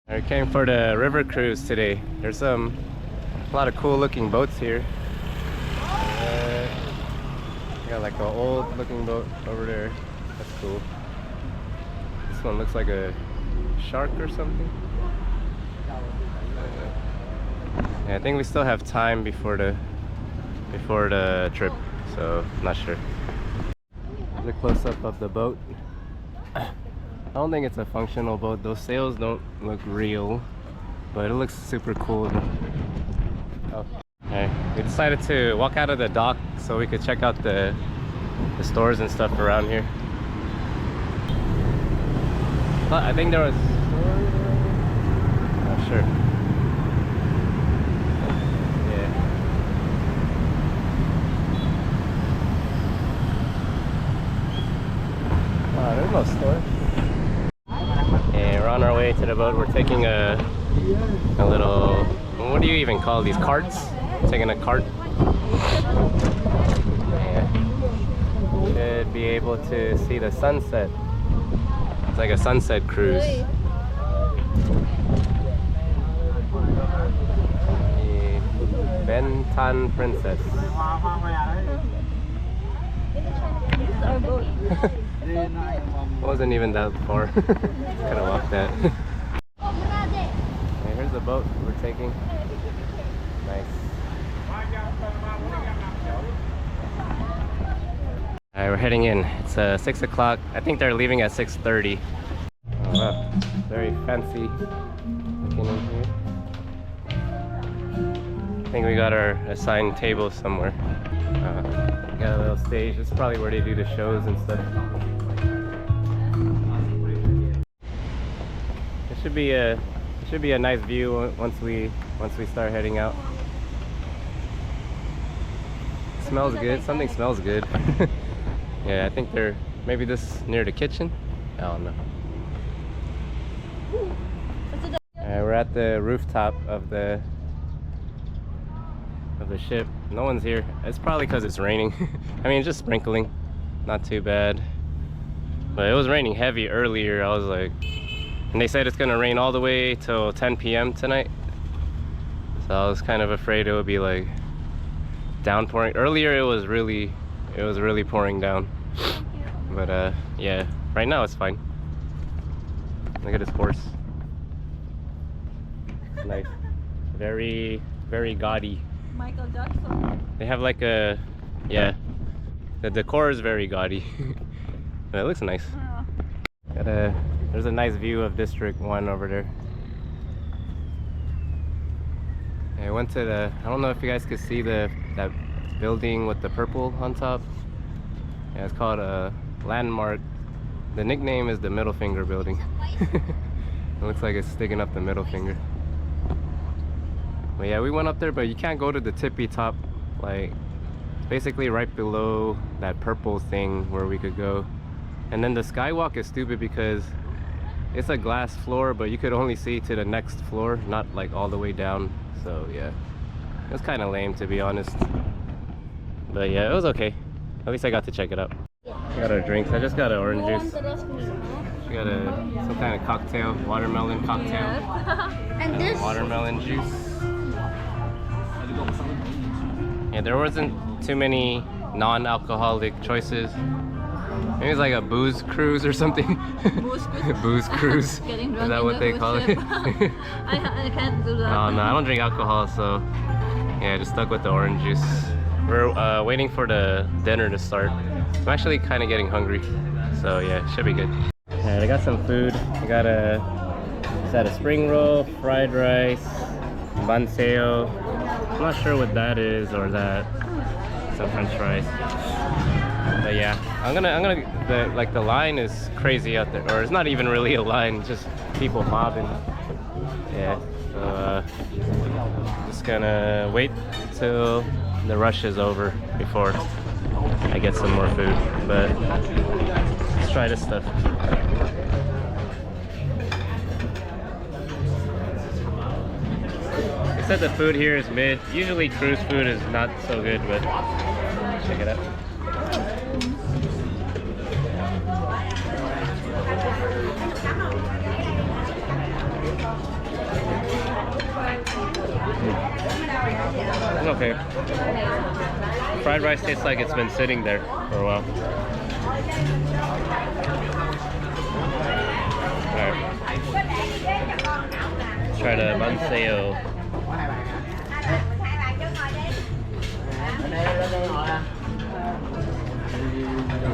I came for the river cruise today. There's a lot of cool looking boats here. Got like an old looking boat over there. That's cool. This one looks like a shark or something. Yeah, I think we still have time before the trip, so I'm not sure. Here's a close-up of the boat. I don't think it's a functional boat. Those sails don't look real, but it looks super cool. Oh. Okay. We decided to walk out of the dock so we could check out the stores and stuff around here. But I think there was stores. Not sure. Yeah. Wow, there's no store. We're on our way to the boat. We're taking a little, what do you even call these, carts? Taking a cart. Yeah. Should be able to see the sunset. It's like a sunset cruise. The Bentan Princess. Wasn't even that far. Could have walked that. Okay, here's the boat we're taking. Nice. Alright, we're heading in. It's 6 o'clock. I think they're leaving at 6:30. Oh wow, very fancy looking in here. I think we got our assigned table somewhere. Got a little stage. This is probably where they do the shows and stuff. It should be a nice view once we start heading out. It smells good. Something smells good. Yeah, I think they're maybe this near the kitchen. I don't know. We're at the rooftop of the ship. No one's here. It's probably because it's raining. I mean, just sprinkling. Not too bad. But it was raining heavy earlier. I was like, and they said it's gonna rain all the way till 10 p.m. tonight. So I was kind of afraid it would be like downpouring. Earlier it was really pouring down. But yeah, right now it's fine. Look at this horse. Nice. Very, very gaudy. Michael Jackson. They have like a, yeah, the decor is very gaudy. But it looks nice. There's a nice view of District 1 over there. I went to the, I don't know if you guys could see that building with the purple on top. Yeah, it's called a Landmark. The nickname is the Middle Finger Building. It looks like it's sticking up the middle finger. But yeah, we went up there, but you can't go to the tippy top. Like, it's basically right below that purple thing where we could go. And then the skywalk is stupid because it's a glass floor, but you could only see to the next floor, not like all the way down. So yeah, it was kind of lame, to be honest. But yeah, it was okay. At least I got to check it out. I got our drinks. I just got an orange juice. She got some kind of cocktail, watermelon cocktail. And this watermelon juice. Yeah, there wasn't too many non-alcoholic choices. Maybe it's like a booze cruise or something. booze cruise. Booze cruise. Getting drunk. Is that what they call it? I can't do that. Oh no, I don't drink alcohol, so yeah, just stuck with the orange juice. We're waiting for the dinner to start. I'm actually kind of getting hungry, so yeah, should be good. Alright, I got some food. I got is that a spring roll, fried rice, banseo. I'm not sure what that is, or that some French fries. But yeah, the line is crazy out there, or it's not even really a line, it's just people mobbing. Yeah, so just gonna wait till the rush is over before I get some more food. But let's try this stuff. They said the food here is mid. Usually cruise food is not so good, but check it out. It's okay. Fried rice tastes like it's been sitting there for a while. Alright. Try the manseo.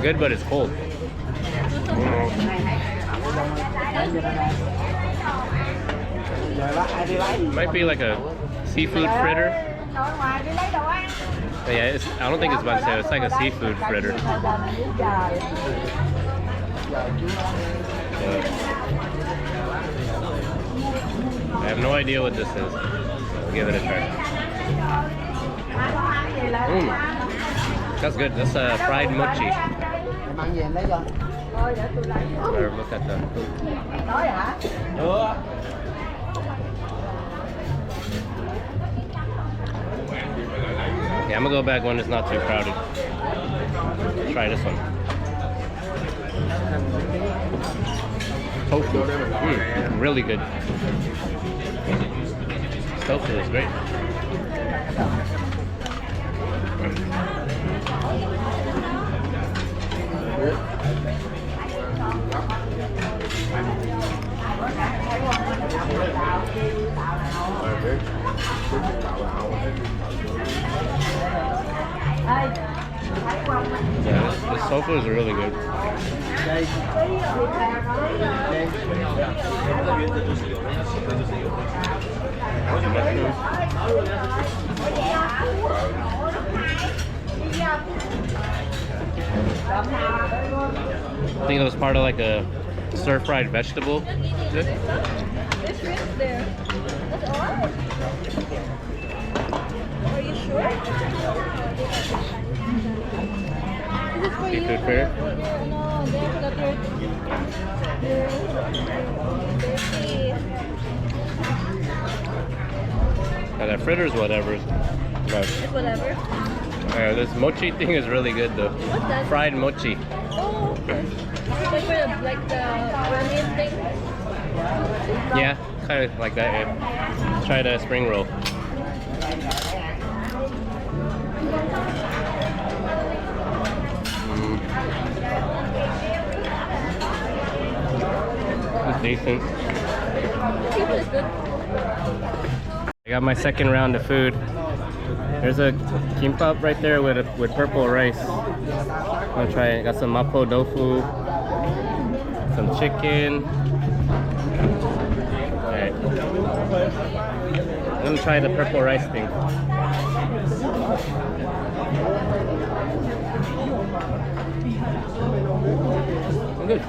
Good, but it's cold. Might be like a seafood fritter. But yeah, I don't think it's manseo. It's like a seafood fritter. I have no idea what this is. I'll give it a try. That's good. That's fried mochi. Or look at that. Yeah, I'm gonna go back when it's not too crowded. Try this one. Tofu. Really good. Tofu is great. Yeah, this tofu is really good. I think it was part of like a stir-fried vegetable. Is it? There's shrimp there. That's all? Are you sure? Is it for you? Seafood fritter? No, there's the Yeah, that fritter's whatever. But, It's whatever. this mochi thing is really good though. What's that? Fried mochi. Oh, okay. Like the ramen thing? Yeah, kind of like that. Yeah. Try the spring roll. It's decent. Seafood is good. I got my second round of food. There's a kimbap right there with purple rice. I'm gonna try it. Got some mapo tofu, some chicken. Alright. I'm gonna try the purple rice thing. Good.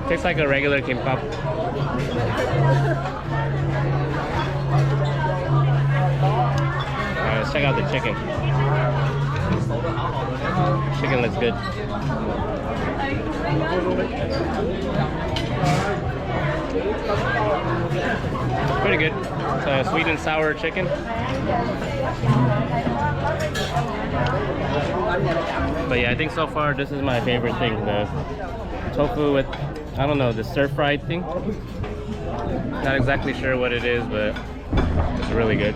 Tastes like a regular kimbap. Alright, let's check out the chicken. Chicken looks good. Pretty good. It's a sweet and sour chicken. But yeah, I think so far this is my favorite thing. The tofu with, I don't know, the stir-fried thing. Not exactly sure what it is, but it's really good.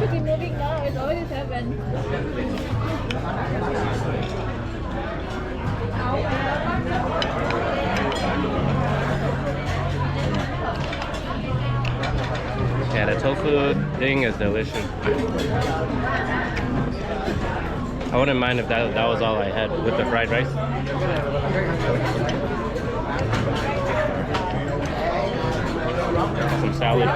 To be moving now, it's already 7. Yeah, the tofu thing is delicious. I wouldn't mind if that was all I had with the fried rice. Some salad. I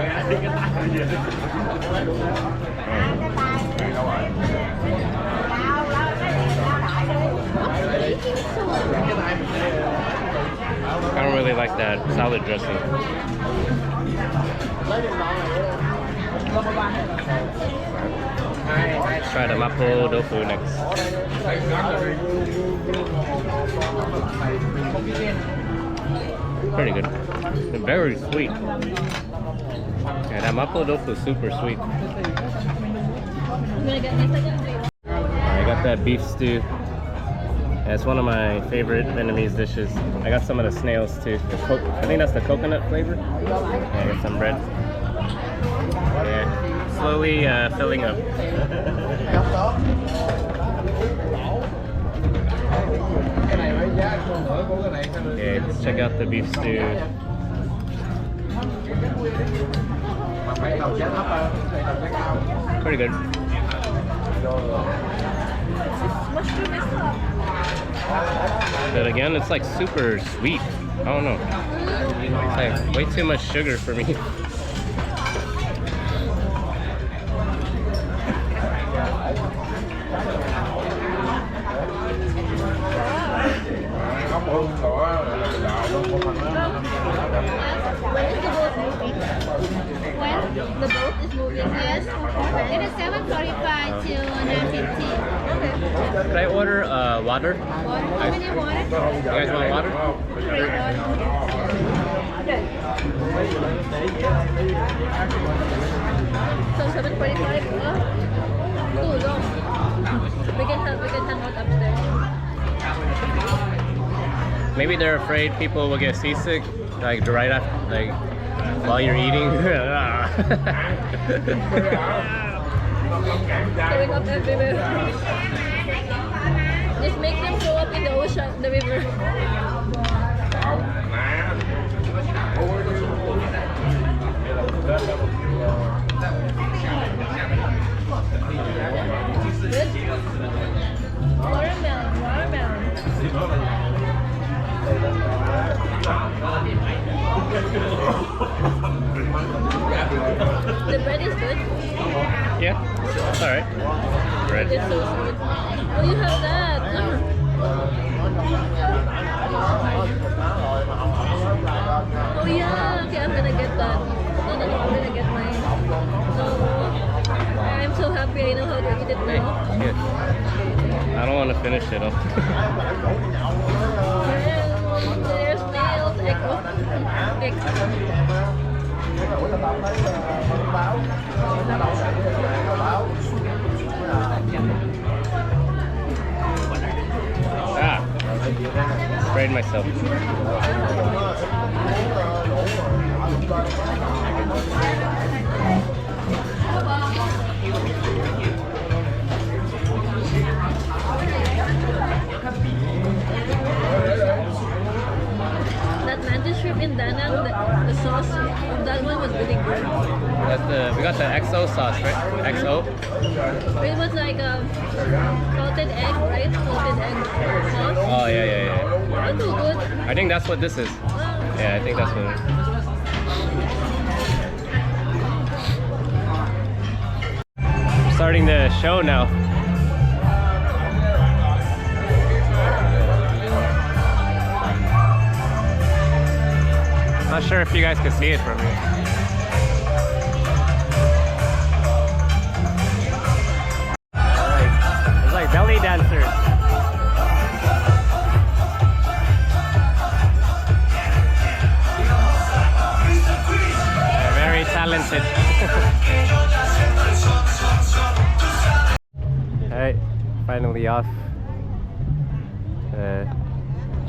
don't really like that salad dressing. Let's try the mapo tofu next. Pretty good. They're very sweet. Yeah, that mapo tofu is super sweet. I'm gonna get my second plate. I got that beef stew Yeah, it's one of my favorite Vietnamese dishes. I got some of the snails too. I think that's the coconut flavor. Yeah, I got some bread. Yeah, slowly filling up. Okay, let's check out the beef stew. Pretty good. Mushroom is But again, it's like super sweet. I don't know. It's like way too much sugar for me. when the boat is moving. Yes. It is 7:45 to 9:50. Okay. Could I order water? Water? How many water? You guys want water? 3 water. Okay. So 7:45. Too long. We can hang out upstairs. Maybe they're afraid people will get seasick, like right after, like while you're eating. Going up everywhere. Just make them go up in the ocean, the river. Good. Watermelon. The bread is good. Yeah, it's alright. Bread. It's so sweet. Oh, you have that. Oh yeah. Okay, I'm gonna get that. No, I'm gonna get mine. So I'm so happy I know how to eat it now. Good. I don't want to finish it. There's snails, eggs. Sprayed myself. That mantis shrimp in Da Nang, the sauce of that one was really good. We got the XO sauce, right? XO. It was like a salted egg, right? Salted egg sauce. Oh yeah. It was good. I think that's what this is. Yeah, I think that's what it is. Starting the show now. Not sure if you guys can see it from here. It's like belly dancers. They're very talented. Alright, finally off.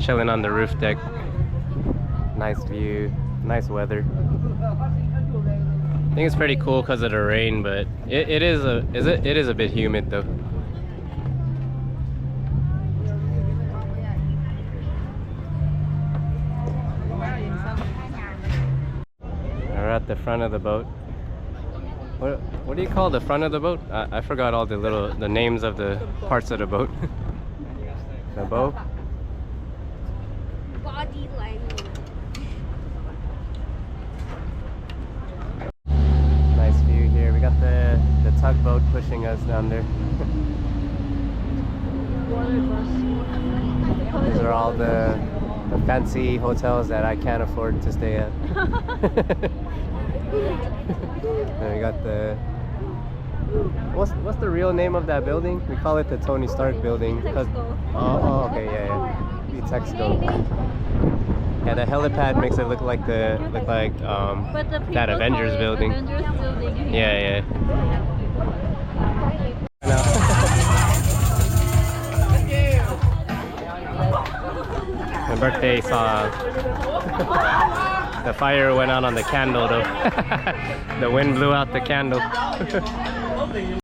Chilling on the roof deck. Nice view, nice weather. I think it's pretty cool because of the rain, but it is a bit humid though. We're at the front of the boat. What do you call the front of the boat? I forgot all the names of the parts of the boat. The bow? Body language. Nice view here. We got the tugboat pushing us down there. These are all the fancy hotels that I can't afford to stay at. Then we got the what's the real name of that building? We call it the Tony Stark building. Oh, okay, yeah. The Texaco. Yeah, the helipad makes it look like that Avengers building. Avengers building. Yeah. My birthday saw the fire went out on the candle though. The wind blew out the candle.